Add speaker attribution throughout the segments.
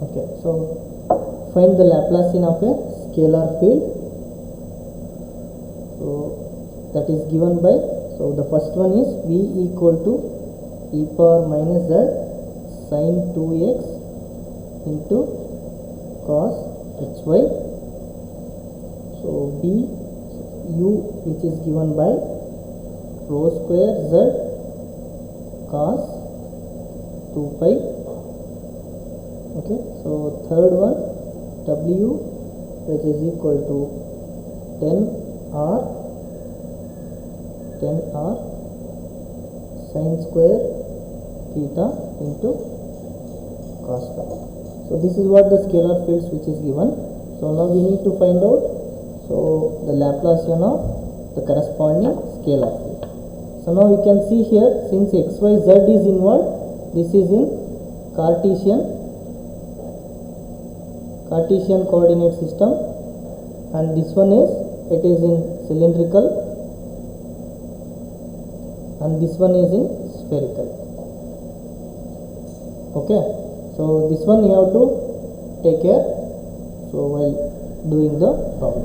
Speaker 1: Okay, so find the Laplacian of a scalar field. So that is given by, so the first one is v equal to e power minus z sin 2x into cos hy. So b u, which is given by rho square z cos 2 pi. Okay, so third one w, which is equal to 10r sin square theta into cos phi. So this is what the scalar fields which is given. So now we need to find out the Laplacian of the corresponding scalar field. So now we can see here, since x, y, z is inward, this is in Cartesian coordinate system, and this one is, it is in cylindrical, and this one is in spherical. Okay, so this one you have to take care while doing the problem.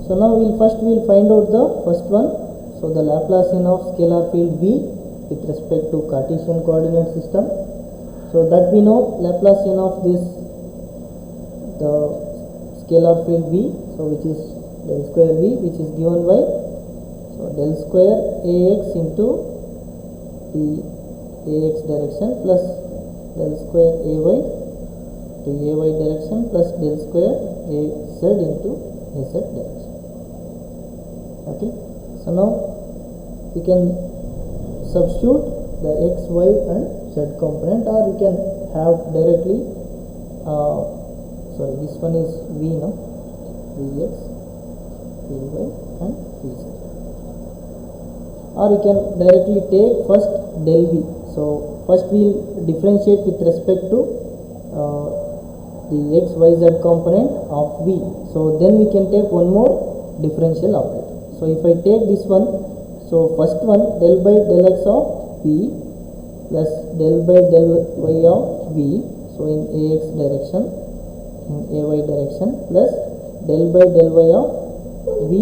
Speaker 1: So now we'll find out the first one. So the Laplacian of scalar field v with respect to Cartesian coordinate system. So that we know Laplacian of the scalar field v, so which is del square v, which is given by del square ax into the ax direction plus del square ay to ay direction plus del square az into az direction. Okay, so now we can substitute the x, y and z component, or we can have directly this one is v now, vx, vy and vz, or you can directly take first del v. So first we will differentiate with respect to the x, y, z component of v. So then we can take one more differential operator. So if I take this one, so first one del by del x of v plus del by del y of v, so in ax direction, in ay direction, plus del by del y of v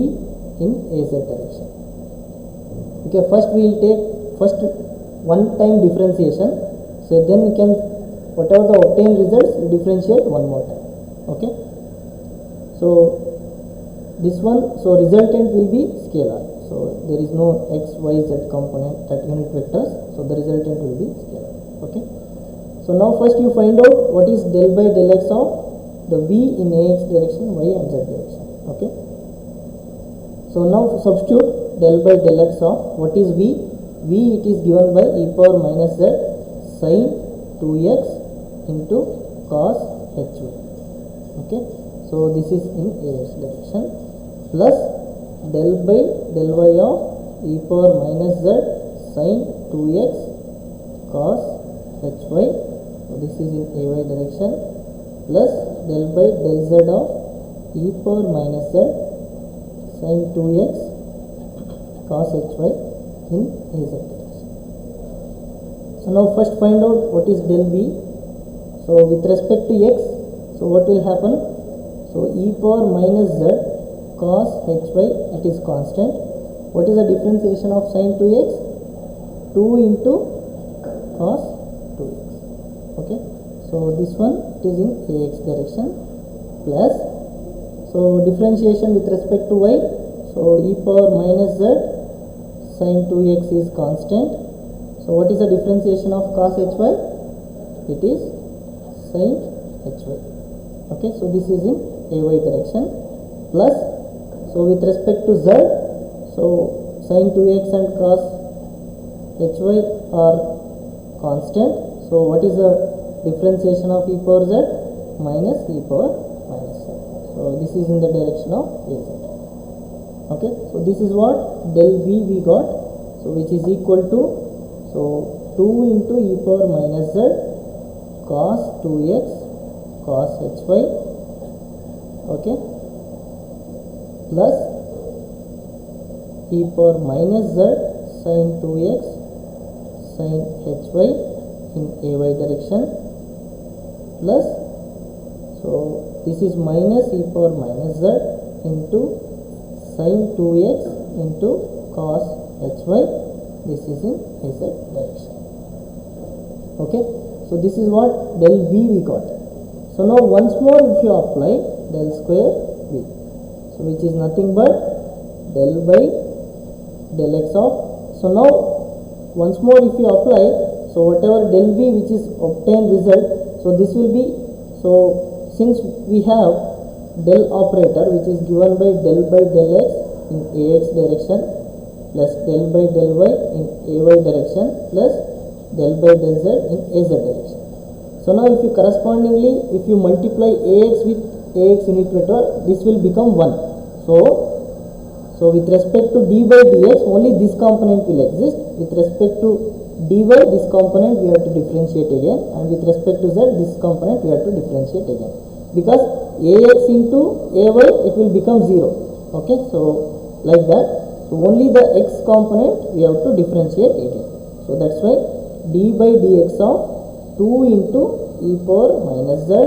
Speaker 1: in az direction. Okay, first we will take one time differentiation, so then we can, whatever the obtained results, we differentiate one more time. Okay, so this one, so resultant will be scalar, so there is no x, y, z component, that unit vectors, so the resultant will be scalar. Okay, so now first you find out what is del by del x of the v in ax direction, y and z direction. Okay, so now substitute del by del x of what is v. It is given by e power minus z sin 2x into cos hy. Okay, so this is in ax direction, plus del by del y of e power minus z sin 2x cos hy. So this is in ay direction, plus del by del z of e power minus z sin 2x cos hy in az direction. So now first find out what is del v. So with respect to x, so what will happen? So e power minus z cos hy, it is constant. What is the differentiation of sin 2x? 2 into cos 2x. Okay, so this one it is in ax direction, plus, so differentiation with respect to y, so e power minus z sin 2x is constant. So what is the differentiation of cos hy? It is sin hy. Okay, so this is in ay direction, plus, so with respect to z, so sin 2x and cos hy are constant. So what is the differentiation of e power z? Minus e power minus z. So this is in the direction of az. Okay, so this is what del v we got, so which is equal to, so 2 into e power minus z cos 2x cos hy, okay, plus e power minus z sin 2x sin hy in ay direction, plus, so this is minus e power minus z into sin 2x into cos hy. This is in z direction. Okay, so this is what del v we got. So now once more if you apply del square v, so which is nothing but del by del x of, so now once more if you apply, so whatever del v which is obtained result, so this will be, so since we have del operator which is given by del x in ax direction plus del y in ay direction plus del z in az direction. So now if you correspondingly, if you multiply ax with ax unit vector, this will become 1. So with respect to d by dx, only this component will exist. With respect to dy, this component we have to differentiate again, and with respect to z, this component we have to differentiate again, because ax into ay it will become 0. Okay, so like that. So only the x component we have to differentiate again. So that's why d by dx of 2 into e power minus z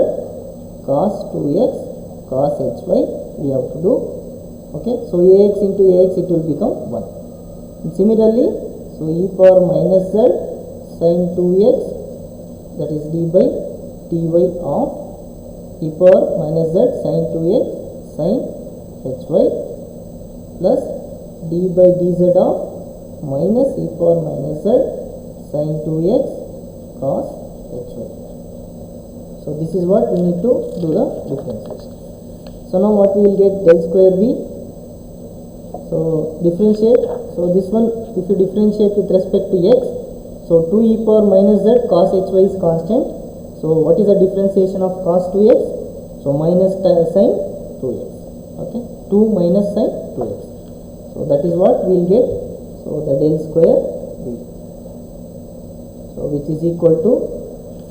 Speaker 1: cos 2x cos hy we have to do. Okay, so ax into ax it will become 1. And similarly, so e power minus z sin 2x, that is d by dy of e power minus z sin 2x sin hy plus d by dz of minus e power minus z sin 2x cos hy. So this is what we need to do the differentiation. So now what we will get, del square v. So differentiate, so this one if you differentiate with respect to x, so 2 e power minus z cos hy is constant. So what is the differentiation of cos 2x? So minus sin 2x. Okay, 2 minus sin 2x. So that is what we will get. So the del square v. So which is equal to,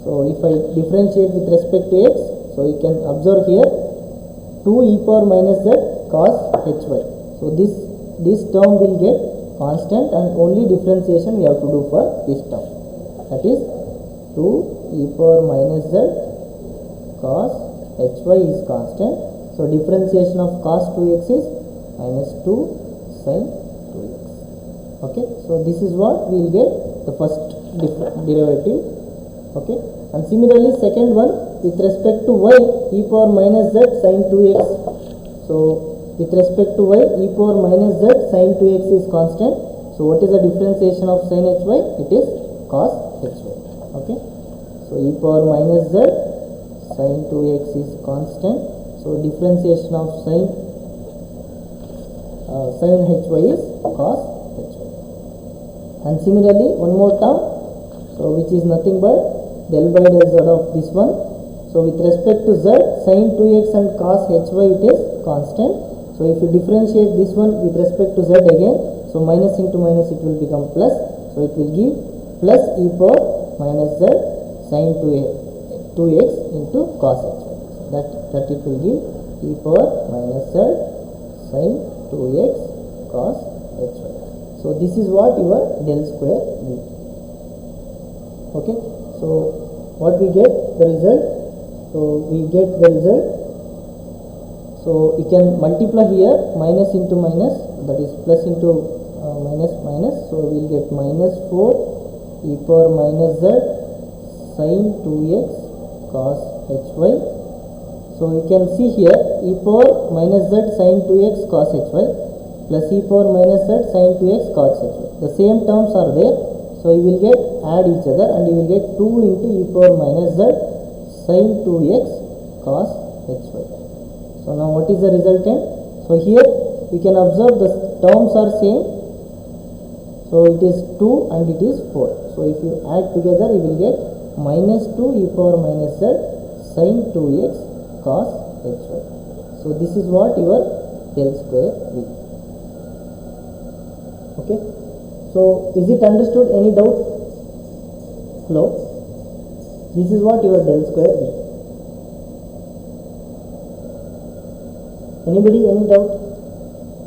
Speaker 1: so if I differentiate with respect to x, so you can observe here 2 e power minus z cos hy. So this term will get constant, and only differentiation we have to do for this term, that is 2 e power minus z cos hy is constant. So differentiation of cos 2x is minus 2 sin 2x. Okay, so this is what we will get the first derivative. Okay, and similarly second one with respect to y, e power minus z sin 2x. So with respect to y, e power minus z sin 2x is constant. So what is the differentiation of sin hy? It is cos hy. Okay, so e power minus z sin 2x is constant. So differentiation of sin hy is cos hy. And similarly one more term, so which is nothing but del by del z of this one. So with respect to z, sin 2x and cos hy it is constant. So if you differentiate this one with respect to z again, so minus into minus it will become plus. So it will give plus e power minus z sin 2x into cos hy. That it will give e power minus z sin 2x cos hy. So this is what your del square v. Okay, so what we get the result? So we get the result. So you can multiply here minus into minus, that is plus into minus minus. So we will get minus 4 e power minus z sin 2x cos hy. So you can see here e power minus z sin 2x cos hy plus e power minus z sin 2x cos hy. The same terms are there. So you will get add each other, and you will get 2 into e power minus z sin 2x cos hy. So now what is the resultant? So here you can observe the terms are same. So it is 2 and it is 4. So if you add together you will get minus 2 e power minus z sin 2x cos hy. So this is what your del square v. Okay, so is it understood? Any doubt? Hello, this is what your del square v. Anybody, any doubt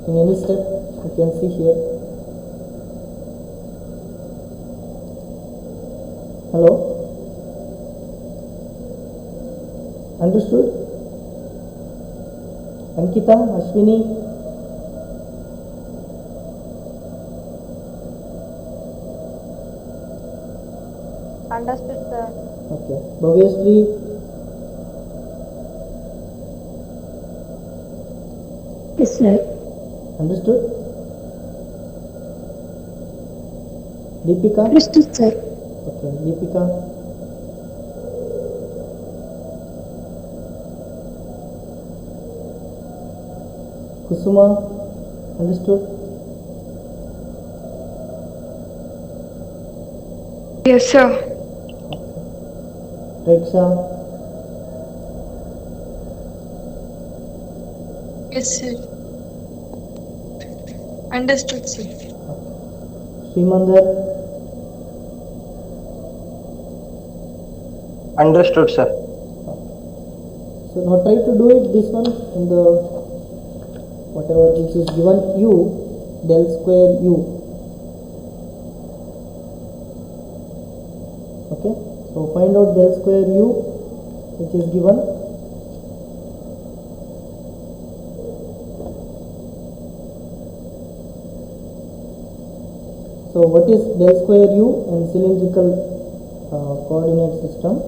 Speaker 1: in any step? You can see here. Hello, Understood? Ankita, Ashwini?
Speaker 2: Understood, sir.
Speaker 1: Okay. Bhavyashree?
Speaker 3: Yes, sir.
Speaker 1: Understood? Deepika?
Speaker 3: Understood, sir.
Speaker 1: Okay. Deepika? Kusuma? Understood?
Speaker 2: Yes, sir.
Speaker 1: Preksha?
Speaker 2: Yes, sir. Understood, sir.
Speaker 1: Srimandar?
Speaker 4: Understood, sir.
Speaker 1: So now try to do it this one in the whatever which is given u del square u. Okay, so find out del square u which is given. So what is del square u in cylindrical coordinate system?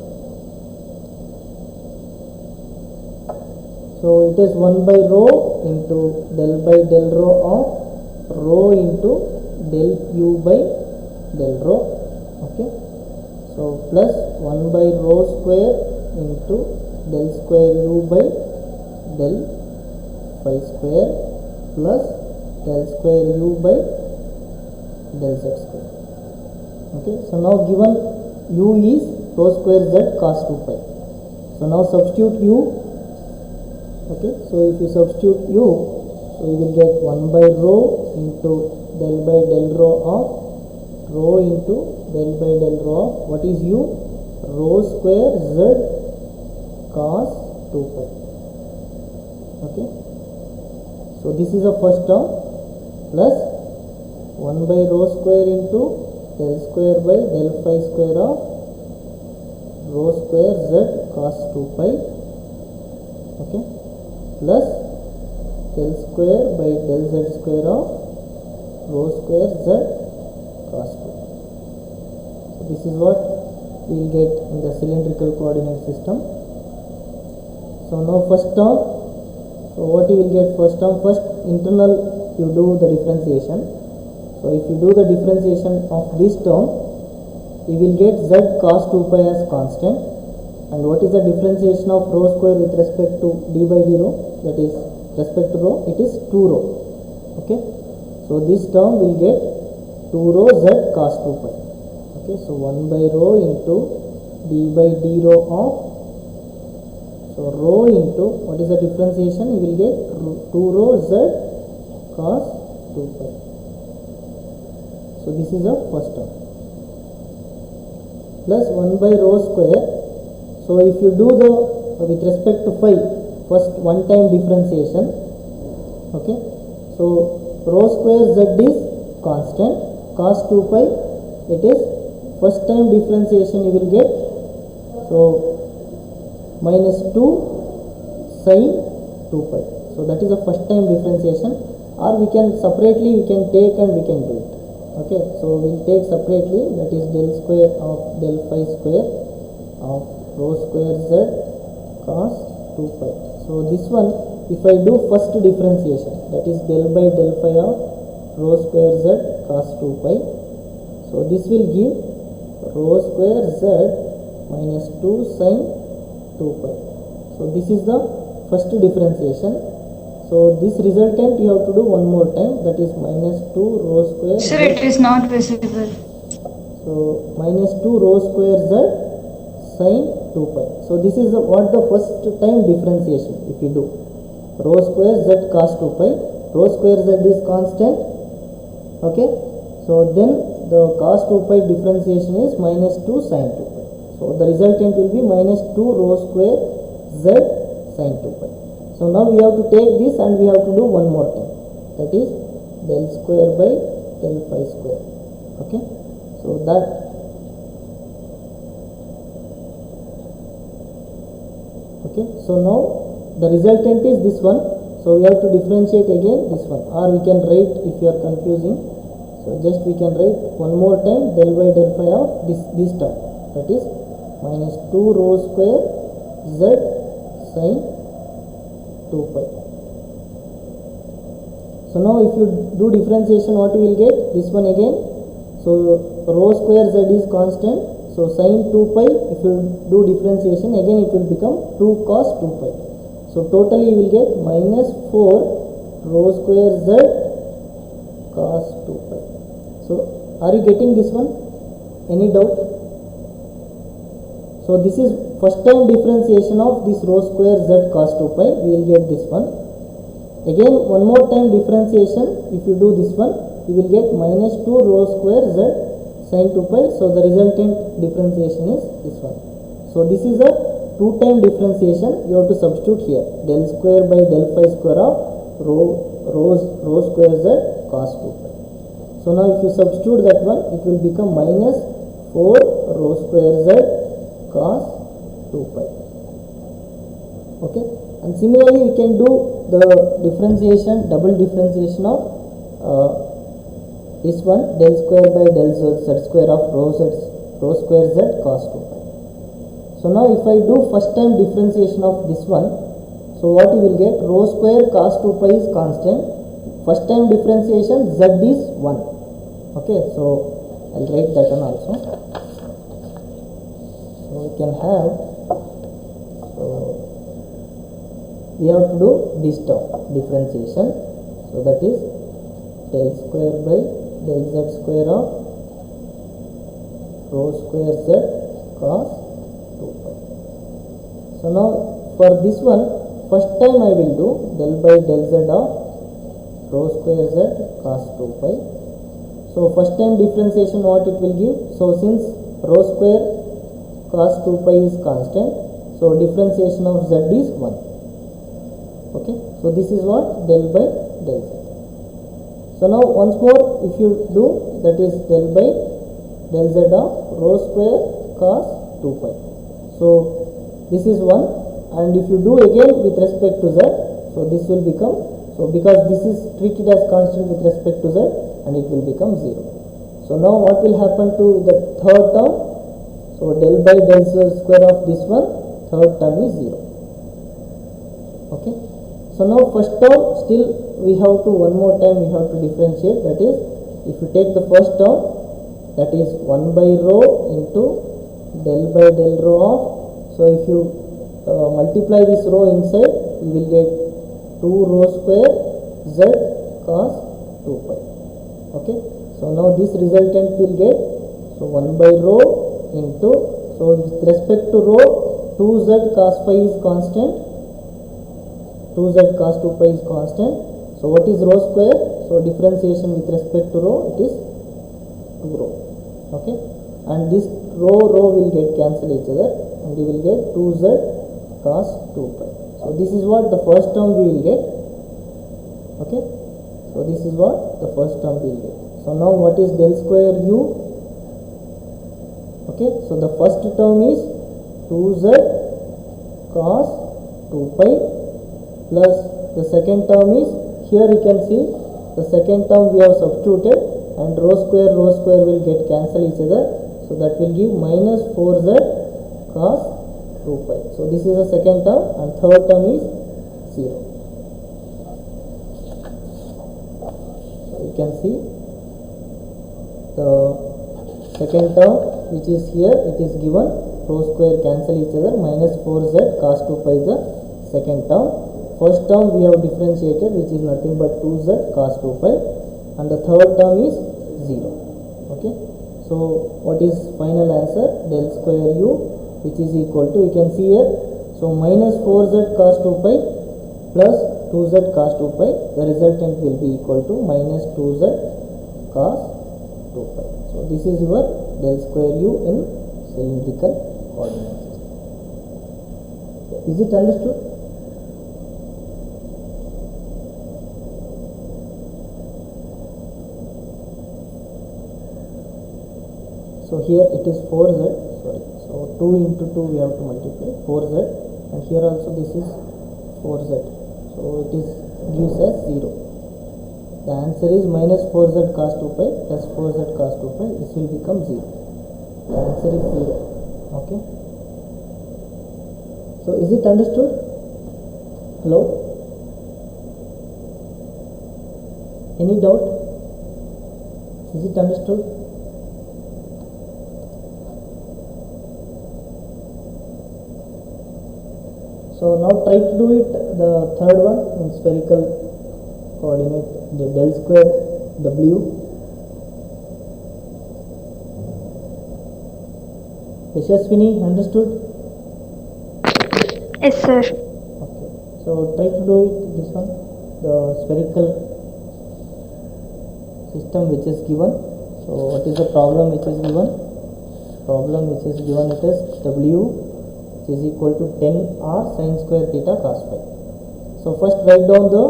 Speaker 1: So it is 1 by rho into del by del rho of rho into del u by del rho. Okay, so plus 1 by rho square into del square u by del phi square plus del square u by del z square. Okay, so now given u is rho square z cos 2 pi. So now substitute u. Okay, so if you substitute u, so you will get 1 by rho into del by del rho of rho into del by del rho of what is u? Rho square z cos 2 pi. Okay, so this is the first term plus 1 by rho square into del square by del phi square of rho square z cos 2 pi. Okay, plus del square by del z square of rho square z cos 2. So this is what we will get in the cylindrical coordinate system. So now first term, so what you will get first term? First internal you do the differentiation. So if you do the differentiation of this term, you will get z cos 2 pi as constant. And what is the differentiation of rho square with respect to d by d rho? That is respect to rho, it is 2 rho. Okay, so this term will get 2 rho z cos 2 pi. Okay, so 1 by rho into d by d rho of, so rho into what is the differentiation? You will get 2 rho z cos 2 pi. So this is the first term plus 1 by rho square. So if you do the with respect to phi first one time differentiation, okay, so rho square z is constant, cos 2 pi it is first time differentiation you will get, so minus 2 sin 2 pi. So that is the first time differentiation, or we can separately we can take and we can do it. Okay, so we will take separately, that is del square of del phi square of rho square z cos 2 pi. So this one if I do first differentiation, that is del by del phi of rho square z cos 2 pi. So this will give rho square z minus 2 sin 2 pi. So this is the first differentiation. So this resultant you have to do one more time, that is minus 2 rho square
Speaker 2: Sir,
Speaker 1: z.
Speaker 2: it is not visible.
Speaker 1: So minus 2 rho square z sin 2 pi. So this is the, what the first time differentiation if you do. Rho square z cos 2 pi, rho square z is constant. Okay, so then the cos 2 pi differentiation is minus 2 sin 2 pi. So the resultant will be minus 2 rho square z sin 2 pi. So now we have to take this and we have to do one more time, that is del square by del phi square. Okay, so that Okay, so now the resultant is this one, so we have to differentiate again this one, or we can write, if you are confusing, so just we can write one more time del by del phi of this term, that is minus 2 rho square z sin 2 pi. So now if you do differentiation, what you will get? This one again. So rho square z is constant, so sin 2 pi, if you do differentiation again, it will become 2 cos 2 pi. So totally you will get minus 4 rho square z cos 2 pi. So are you getting this one? Any doubt? So this is first time differentiation of this rho square z cos 2 pi, we will get this one. Again one more time differentiation, if you do this one, you will get minus 2 rho square z sin 2 pi. So the resultant differentiation is this one. So this is a 2 time differentiation, you have to substitute here del square by del phi square of rho square z cos 2 pi. So now if you substitute that one, it will become minus 4 rho square z cos 2 pi. Okay, and similarly we can do the differentiation, double differentiation of this one, del square by del z square of rho square z cos 2 pi. So now if I do first time differentiation of this one, so what you will get? Rho square cos 2 pi is constant, first time differentiation z is 1. Okay, so I'll write that one also. So we can have, so we have to do this term differentiation, so that is del square by del z square of rho square z cos 2 pi. So now for this one, first time I will do del by del z of rho square z cos 2 pi. So first time differentiation, what it will give? So since rho square cos 2 pi is constant, so differentiation of z is 1. Okay, so this is what? Del by del z. So now once more if you do, that is del by del z of rho square cos 2 pi. So this is 1, and if you do again with respect to z, so this will become, so because this is treated as constant with respect to z, and it will become 0. So now what will happen to the third term? So del by del z square of this one, third term is 0. Okay, so now first term still we have to, one more time we have to differentiate, that is if you take the first term, that is 1 by rho into del by del rho of, so if you multiply this rho inside, you will get 2 rho square z cos 2 pi. Okay, so now this resultant will get, so 1 by rho into, so with respect to rho, 2z cos pi is constant, 2z cos 2 pi is constant. So what is rho square? So differentiation with respect to rho, it is 2 rho. Okay, and this rho will get cancel each other, and you will get 2z cos 2 pi. So this is what the first term we will get. Okay, so this is what the first term we will get. So now what is del square u? Okay, so the first term is 2z cos 2 pi plus the second term is, here you can see the second term we have substituted, and rho square will get cancel each other, so that will give minus 4z cos 2 pi. So this is the second term, and third term is 0. So you can see the second term which is here, it is given, rho square cancel each other, minus 4z cos 2 pi is the second term. First term we have differentiated, which is nothing but 2z cos 2 pi, and the third term is 0. Okay, so what is final answer? Del square u, which is equal to, you can see here, so minus 4z cos 2 pi plus 2z cos 2 pi, the resultant will be equal to minus 2z cos 2 pi. So this is your del square u in cylindrical coordinate system. Is it understood? So here it is 4z, sorry, so 2 into 2 we have to multiply, 4z and here also this is 4z, so it is gives us 0. The answer is minus 4z cos 2 pi plus 4z cos 2 pi. This will become 0. The answer is 0. Okay. So is it understood? Hello? Any doubt? Is it understood? So now try to do it the third one in spherical coordinate, the del square w. Yashaswini, understood?
Speaker 2: Yes, sir.
Speaker 1: Okay. So try to do it this one, the spherical system which is given. So what is the problem which is given? Problem which is given, it is w which is equal to 10r sin square theta cos phi. So first write down the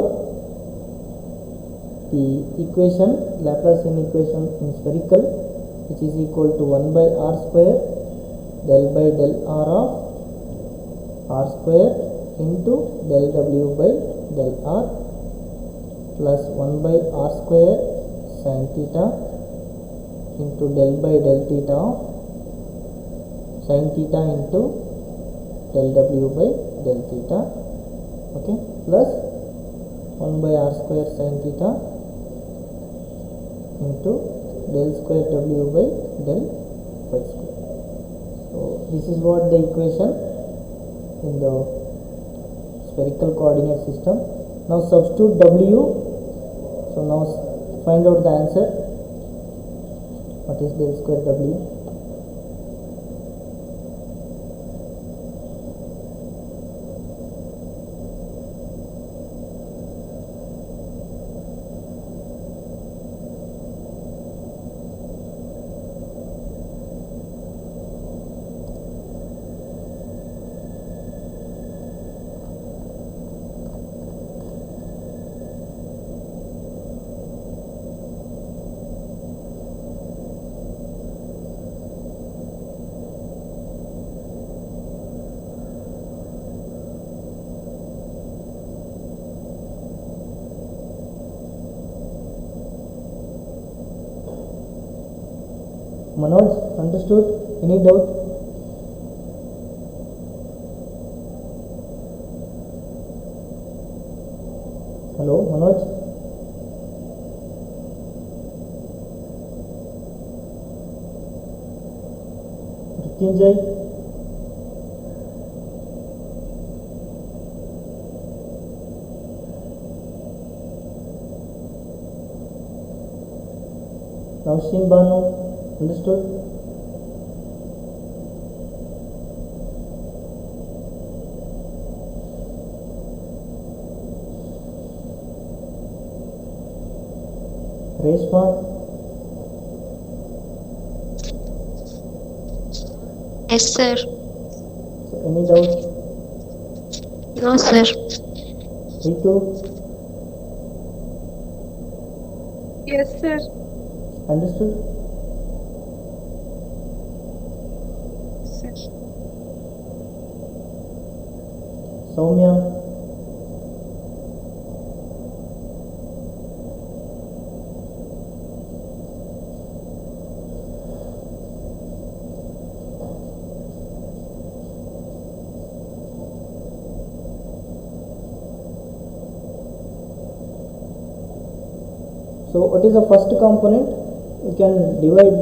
Speaker 1: equation, Laplacian equation in spherical, which is equal to 1 by r square del by del r of r square into del w by del r plus 1 by r square sin theta into del by del theta of sin theta into del w by del theta, okay, plus 1 by r square sin theta into del square w by del phi square. So this is what the equation in the spherical coordinate system. Now substitute w. So now find out the answer. What is del square w? Manoj, understood? Any doubt? Hello, Manoj? Mrityunjay? Naushin Banu? Understood? Reshma?
Speaker 2: Yes, sir.
Speaker 1: So any doubt?
Speaker 2: No, sir.
Speaker 1: Ritu?
Speaker 2: Yes, sir.
Speaker 1: Understood?
Speaker 2: Sir.
Speaker 1: Soumya? So what is the first component? You can divide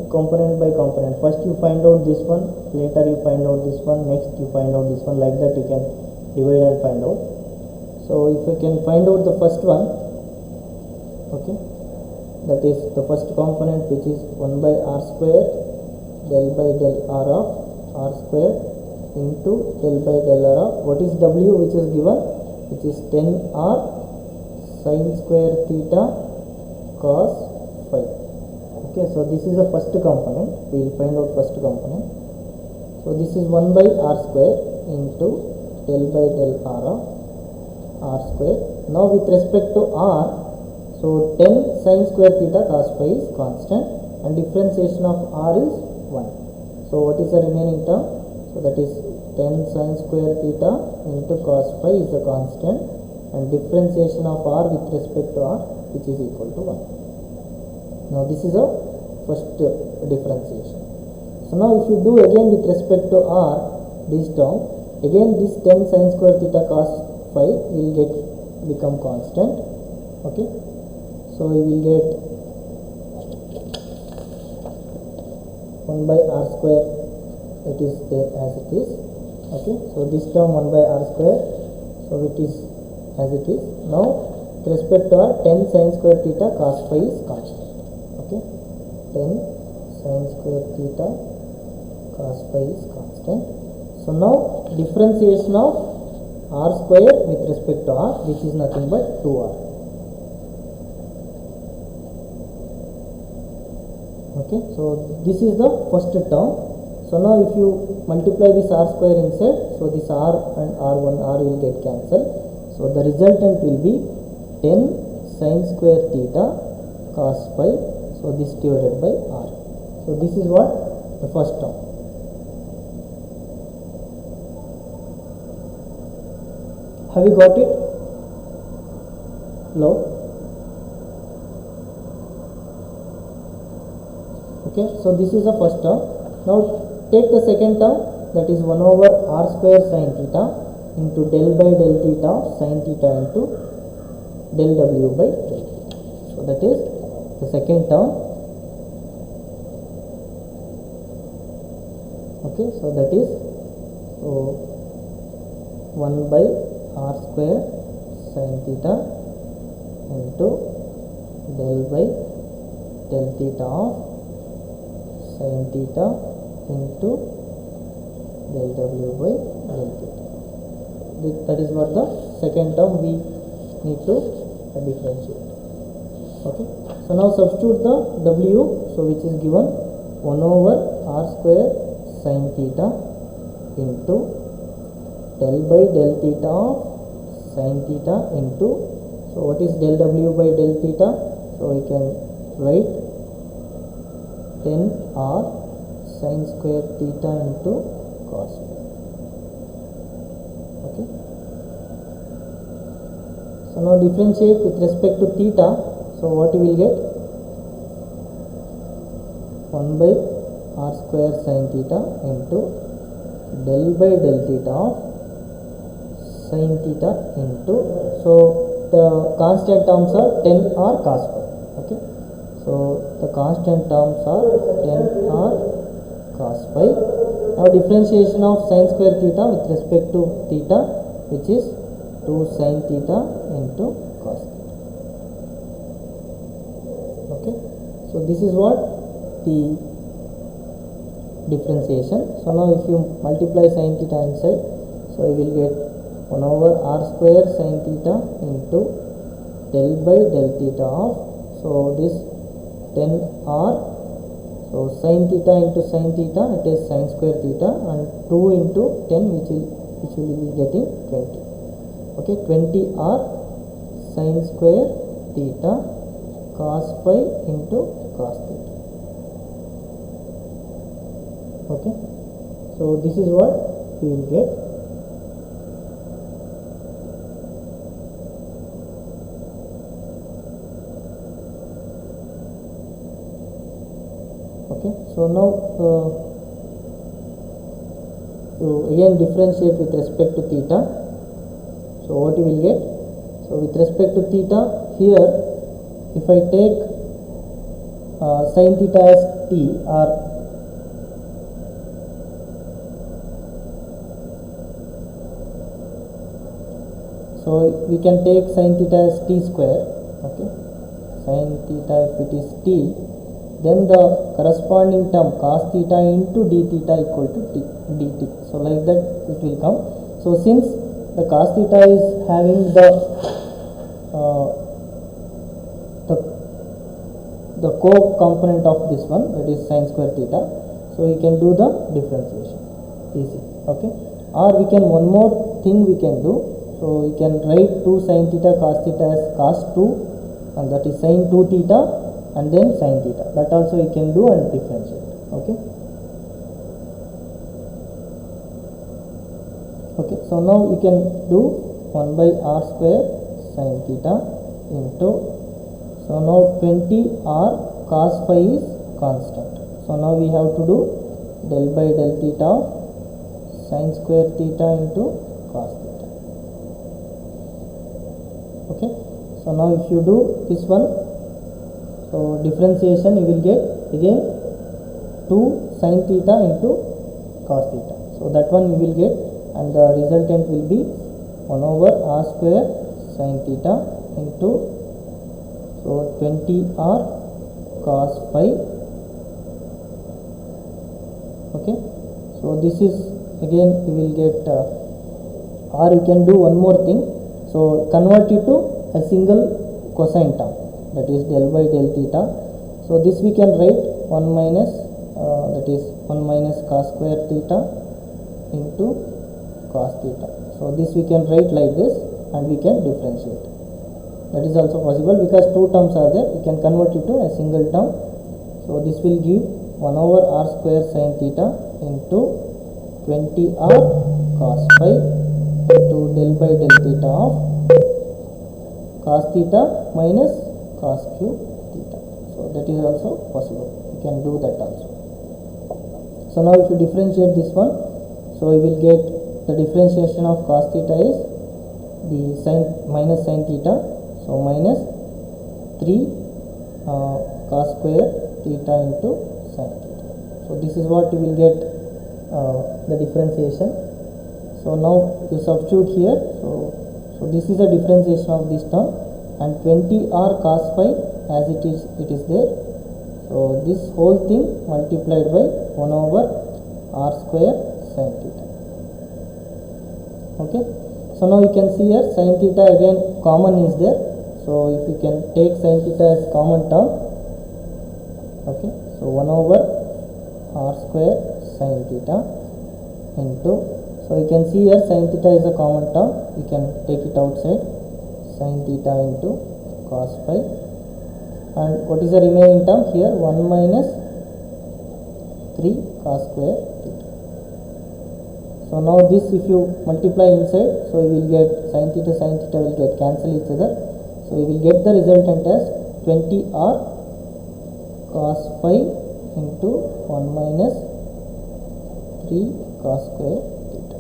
Speaker 1: component by component. First you find out this one, later you find out this one, next you find out this one, like that you can divide and find out. So if you can find out the first one, okay, that is the first component, which is 1 by r square del by del r of r square into del by del r of, what is w which is given, which is 10r sin square theta cos phi. Okay, so this is the first component. We will find out first component. So this is 1 by r square into del by del r of r square. Now with respect to r, so 10 sin square theta cos phi is constant and differentiation of r is 1. So what is the remaining term? So that is 10 sin square theta into cos phi is the constant, and differentiation of r with respect to r, which is equal to 1. Now this is a first differentiation. So now if you do again with respect to r, this term, again this 10 sin square theta cos phi will become constant. Okay, so we will get 1 by r square, it is there as it is. Okay, so this term 1 by r square, so it is as it is. Now with respect to r, 10 sin square theta cos phi is constant. Okay, 10 sin square theta cos phi is constant. So now differentiation of r square with respect to r, which is nothing but 2r. Okay, so this is the first term. So now if you multiply this r square inside, so this r and r will get cancelled. So the resultant will be 10 sin square theta cos phi, so this divided by r. So this is what the first term. Have you got it? Hello? Okay, so this is the first term. Now take the second term, that is 1 over r square sin theta into del by del theta of sin theta into del w by del theta. So that is the second term. Okay, so that is 1 by r square sin theta into del by del theta of sin theta into del w by del theta. That is what the second term we need to differentiate. Okay, so now substitute the w, so which is given 1 over r square sin theta into del by del theta of sin theta into, so what is del w by del theta? So we can write 10r sin square theta into cos. Okay, so now differentiate with respect to theta. So what you will get? 1 by r square sin theta into del by del theta of sin theta into, so the constant terms are 10r cos phi. Okay, so the constant terms are 10r cos phi. Now differentiation of sin square theta with respect to theta, which is 2 sin theta into cos theta. Okay, so this is what the differentiation. So now if you multiply sin theta inside, so you will get 1 over r square sin theta into del by del theta of, so this 10r, so sin theta into sin theta, it is sin square theta, and 2 into 10, which will be getting 20. Okay, 20r sin square theta cos phi into cos theta. Okay, so this is what we will get. Okay, so now to again differentiate with respect to theta. So what you will get? So with respect to theta, here if I take sin theta as t, or so we can take sin theta as t square. Okay, sin theta, if it is t, then the corresponding term cos theta into d theta equal to dt. So like that it will come. So since the cos theta is having the co-component of this one, that is sin square theta, so we can do the differentiation easy. Okay, or we can, one more thing we can do, so we can write 2 sin theta cos theta as cos 2, and that is sin 2 theta, and then sin theta. That also we can do and differentiate. Okay, Okay, so now you can do 1 by r square sin theta into, so now 20 r cos phi is constant. So now we have to do del by del theta of sin square theta into cos theta. Okay, so now if you do this one, so differentiation you will get again 2 sin theta into cos theta. So that one you will get, and the resultant will be 1 over r square sin theta into, so 20 r cos phi. Okay, so this is again you will get or you can do one more thing, so convert it to a single cosine term, that is del by del theta. So this we can write 1 minus that is 1 minus cos square theta into cos theta. So this we can write like this, and we can differentiate. That is also possible because two terms are there, we can convert it to a single term. So this will give 1 over r square sin theta into 20 r cos phi into del by del theta of cos theta minus cos cube theta. So that is also possible, you can do that also. So now if you differentiate this one, so you will get the differentiation of cos theta is the sin minus sin theta, so minus 3 cos square theta into sin theta. So this is what you will get the differentiation. So now you substitute here, so this is the differentiation of this term, and 20 r cos phi as it is there. So this whole thing multiplied by 1 over r square sin theta. Okay, so now you can see here sin theta again common is there, so if you can take sin theta as common term. Okay, so 1 over r square sin theta into, so you can see here sin theta is a common term, you can take it outside, sin theta into cos phi, and what is the remaining term here, 1 minus 3 cos square theta. So now this if you multiply inside, so you will get sin theta will get cancel each other, so you will get the resultant as 20 r cos phi into 1 minus 3 cos square theta.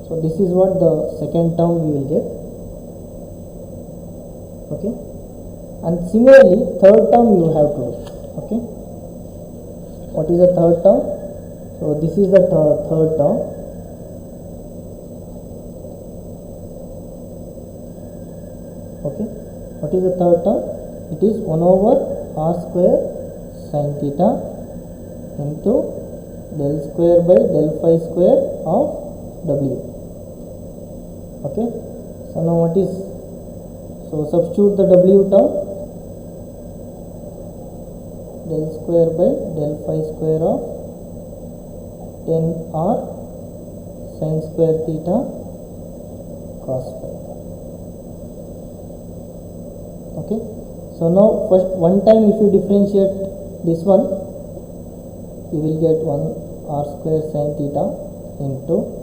Speaker 1: So this is what the second term we will get. Okay, and similarly third term you have to do. Okay, what is the third term? So this is the third term. Okay, what is the third term? It is 1 over r square sin theta into del square by del phi square of w. Okay, so now what is, so substitute the w term, del square by del phi square of 10 r sin square theta cos phi. Okay, so now first one time if you differentiate this one, you will get 1 r square sin theta into,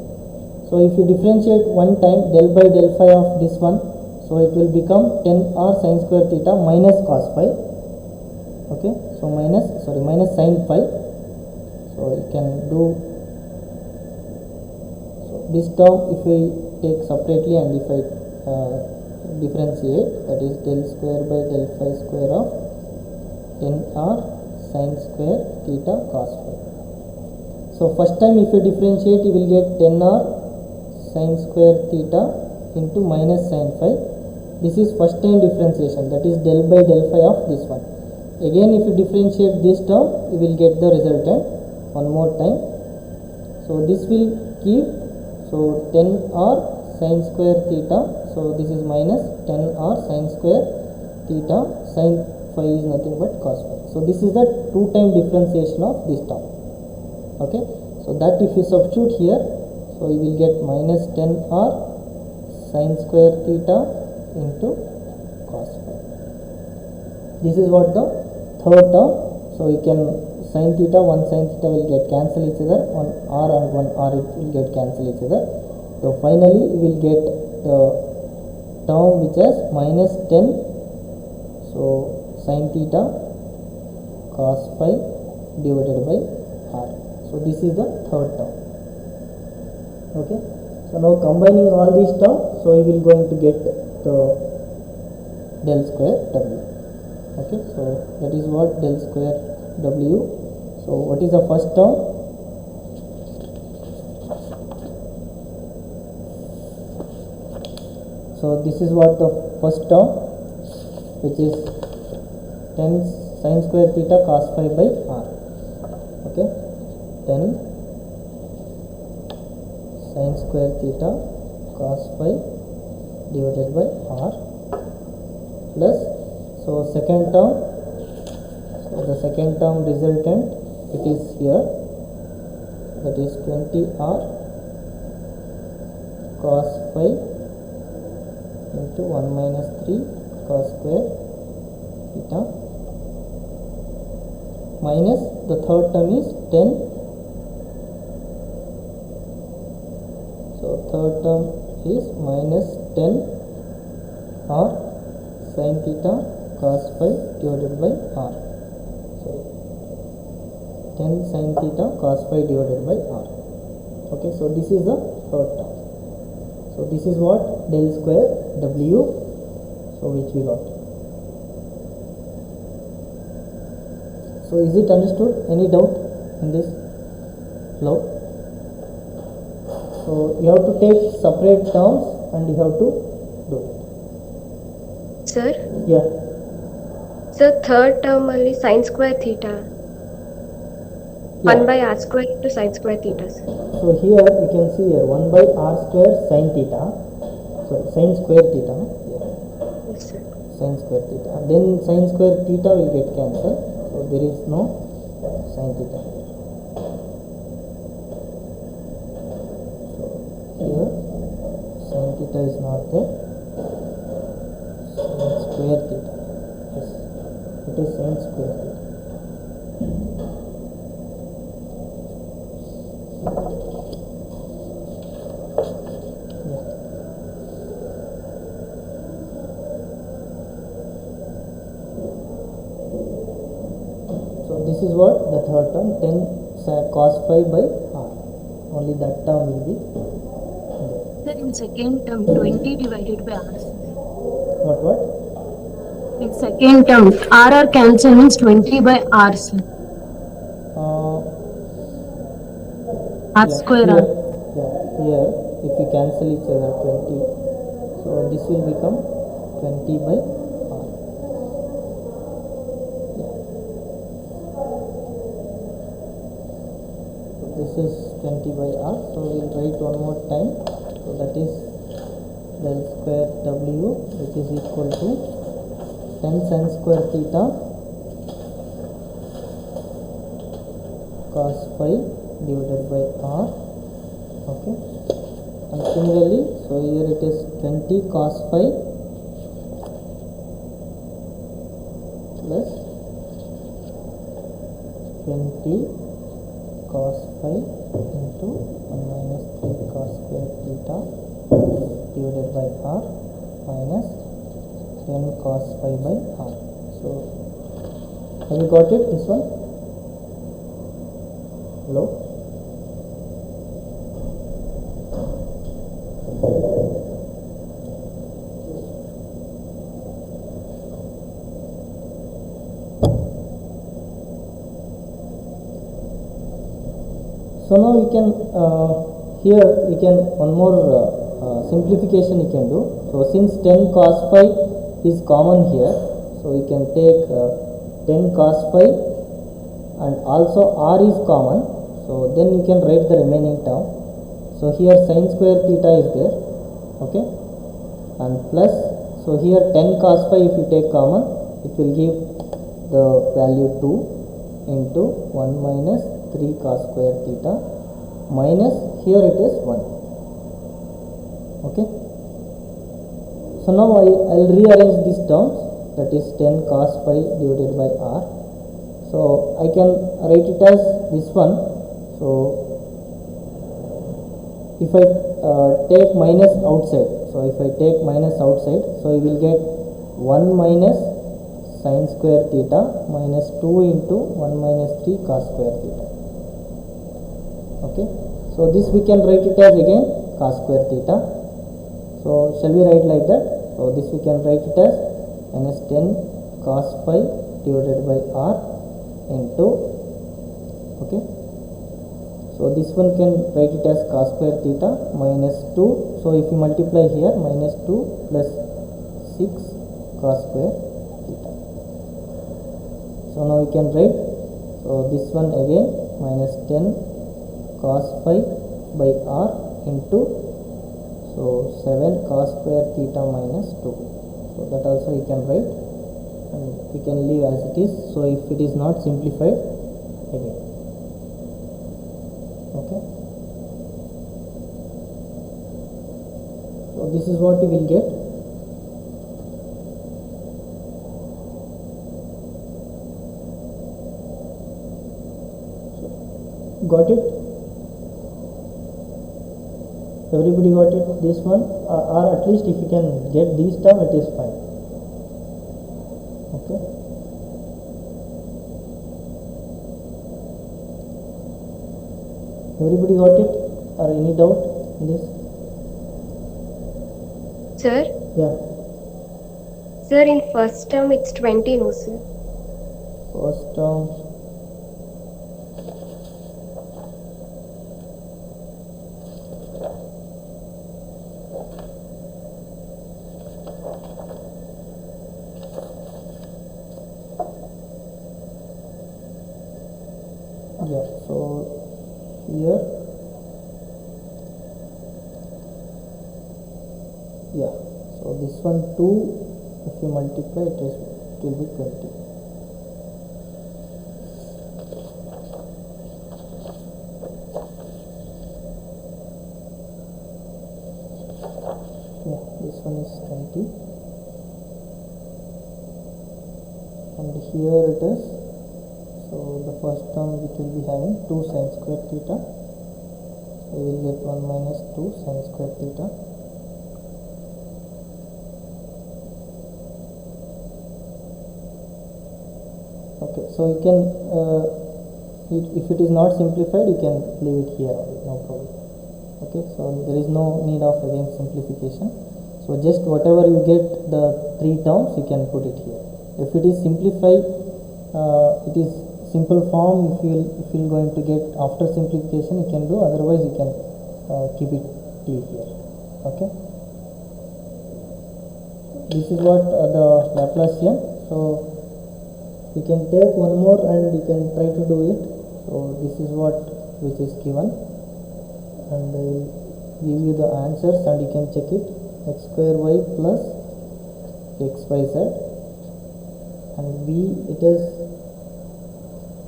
Speaker 1: so if you differentiate one time del by del phi of this one, so it will become 10 r sin square theta minus cos phi. Okay, so minus sin phi, so you can do, so this term if we take separately and if I differentiate, that is del square by del phi square of 10 r sin square theta cos phi. So first time if you differentiate, you will get 10 r sin square theta into minus sin phi. This is first time differentiation, that is del by del phi of this one. Again if you differentiate this term, you will get the resultant one more time. So this will give, so 10 r sin square theta, so this is minus 10 r sin square theta, sin phi is nothing but cos phi. So this is the two time differentiation of this term. Okay, so that if you substitute here, so you will get minus 10 r sin square theta into cos phi. This is what the third term. So you can sin theta, one sin theta will get cancel each other, one r and one r it will get cancel each other. So finally we will get the term which has minus 10, so sin theta cos phi divided by r. So this is the third term. Okay, so now combining all these terms, so we will going to get the del square w. Okay, so that is what del square w. So what is the first term? So this is what the first term, which is 10 sin square theta cos phi by r. Okay, 10 sin square theta cos phi divided by r plus, so second term, so the second term resultant, it is here, that is 20r cos phi into 1 minus 3 cos square theta minus the third term is 10, so third term is minus 10 r sin theta cos phi divided by r. So 10 sin theta cos phi divided by r. Okay, so this is the third term. So this is what del square w, so which we got. So is it understood? Any doubt in this? No. So you have to take separate terms and you have to do it.
Speaker 2: Sir,
Speaker 1: Yeah.
Speaker 2: so third term only sin square theta.
Speaker 1: Yeah.
Speaker 2: 1 by r square into sin square theta, sir.
Speaker 1: So here you can see here 1 by r square sin theta, sorry, sin square theta, yeah,
Speaker 2: Yes, sir.
Speaker 1: sin square theta, then sin square theta will get cancelled, so there is no sin theta. So here sin theta is not there, sin square theta, yes, it is sin square theta. So this is what the third term, 10 cos phi by r, only that term will be there.
Speaker 4: Sir, in second term, 20 divided by r.
Speaker 1: What?
Speaker 4: In second term, r cancel means 20 by r, sir. R
Speaker 1: Yeah,
Speaker 4: square
Speaker 1: here,
Speaker 4: r.
Speaker 1: yeah, here if we cancel each other 20, so this will become 20 by r. Yeah. So this is 20 by r, so we will write one more time, so that is del square w, which is equal to 10 sin square theta cos phi divided by r. Okay, and similarly, so here it is 20 cos phi plus 20 cos phi into 1 minus 3 cos square theta divided by r minus 10 cos phi by r. So have you got it, this one? Hello? So now we can here we can one more simplification you can do. So since 10 cos phi is common here, so we can take 10 cos phi and also r is common, so then you can write the remaining term. So here sin square theta is there, okay, and plus, so here 10 cos phi if you take common, it will give the value 2 into 1 minus 3 cos square theta minus, here it is 1. Okay, so now I'll rearrange these terms, that is 10 cos phi divided by r. So I can write it as this one. So if I take minus outside, so if I take minus outside, so I will get 1 minus sin square theta minus 2 into 1 minus 3 cos square theta. Okay, so this we can write it as again cos square theta. So shall we write like that? So this we can write it as minus 10 cos phi divided by r into, okay, so this one can write it as cos square theta minus 2. So if you multiply here, minus 2 plus 6 cos square theta. So now we can write, so this one again minus 10 cos phi by r into, so 7 cos square theta minus 2. So that also you can write, and we can leave as it is. So if it is not simplified again. Okay, so this is what you will get. So, got it? Everybody got it? This one, or at least if you can get these term, it is fine. Okay. Everybody got it, or any doubt in this?
Speaker 2: Sir?
Speaker 1: Yeah,
Speaker 2: Sir, in first term it's 20, no sir?
Speaker 1: first term. Yeah, so here, yeah, so this one 2, if you multiply it will be 20. Yeah, this one is 20, and here it is. So the first term which will be having 2 sin square theta, we will get 1 minus 2 sin square theta. Okay, so you can, if it is not simplified, you can leave it here, no problem. Okay, so there is no need of again simplification. So just whatever you get the 3 terms, you can put it here. If it is simplified, it is simple form. If you going to get after simplification, you can do, otherwise you can keep it till here. Okay, this is what the Laplacian. So you can take one more and you can try to do it. So this is what which is given, and I will give you the answers and you can check it. X square y plus x y z, and b it is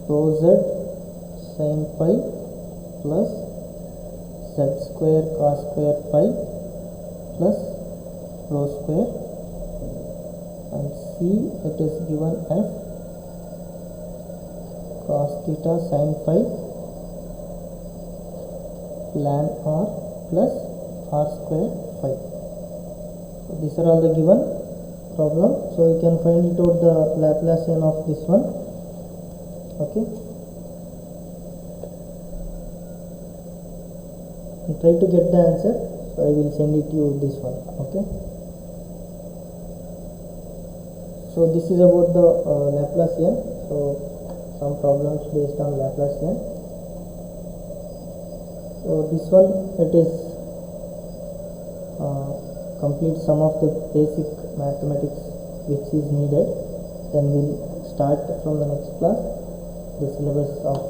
Speaker 1: rho z sin phi plus z square cos square phi plus rho square, and c it is given f cos theta sin phi ln r plus r square phi. So these are all the given problem. So you can find it out the Laplacian of this one. Okay, and try to get the answer. So I will send it to you this one. Okay, so this is about the Laplacian. So some problems based on Laplacian. So this one, it is complete some of the basic mathematics which is needed. Then we'll start from the next class the syllabus of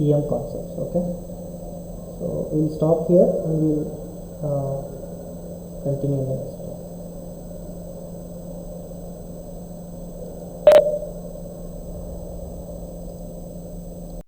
Speaker 1: EM concepts. Okay, so we'll stop here and we'll continue next.